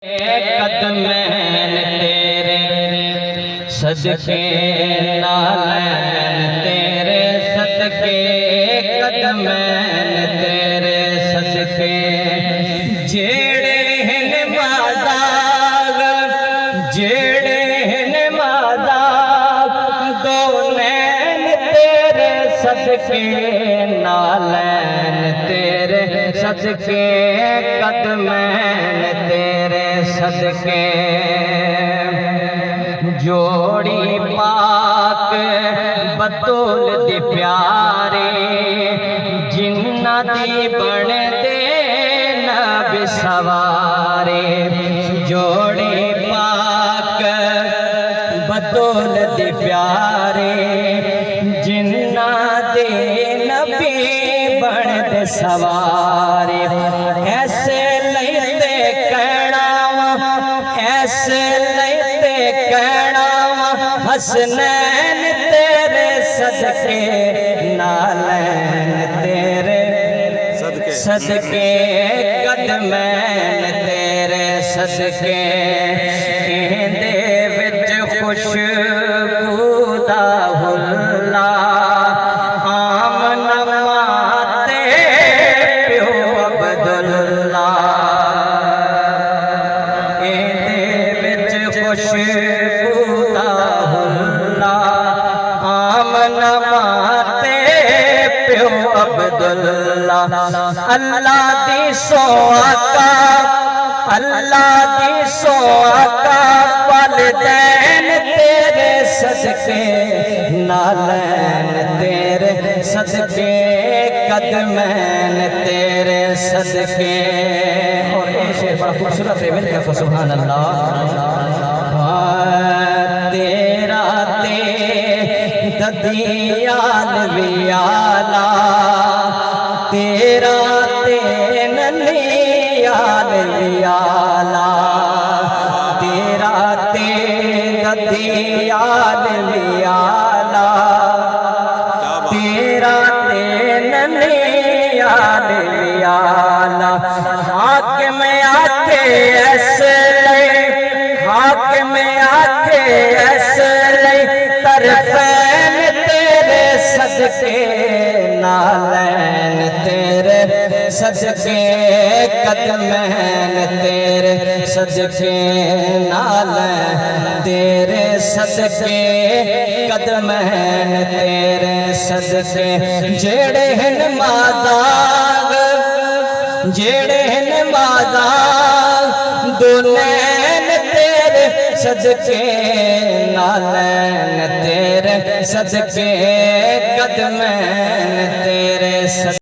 कदमैन तेरे सदके नालैन तेरे सदके कदमैन तेरे सदके जेड़े हन माज़ाग जेड़े हन माज़ाग दो नैन तेरे सदके नालैन तेरे सदके कदमैन तेरे सदके जोड़ी पाक बतूल दी प्यारे जिन्ना दी बन दे नबी सवारे जोड़ी पाक बतूल दी प्यारे जिन्ना दे नबी बन दे सवारे ऐसे लैते कहना ऐसे लैते कहना हसनैन तेरे सदके नालैन तेरे सदके कदमैन तेरे सदके कहंदे विच खुशबूदा हुल्ला आमना माते प्यो अब्दुल्ला कहंदे विच खुशबूदा हुल्ला आमना माते प्यो अब्दुल्ला अल्लाह दी सोआका अल्लाह दी सोआका वालिदैन तेरे सदके नालैन तेरे सदके कदमैन तेरे सदके। और ये शेर बड़ा खूबसूरत है, मिलकर को सुभान अल्लाह। तेरा ते ददियाल वियाला तेरा ते ननियाल वियाला तेरा ते ददियाल वियाला तेरा ते ननियाल वियाला हाकिम आके ऐसे हाकिम आके ऐसे तरफैन तेरे सदके नालैन तेरे सदके कदमैन तेरे सदके नालैन तेरे सदके कदमैन तेरे सदके जेड़े हन माज़ाग जेड़े हन माज़ाग दो नैन तेरे सदके नालैन तेरे सदके कदमैन तेरे सदके।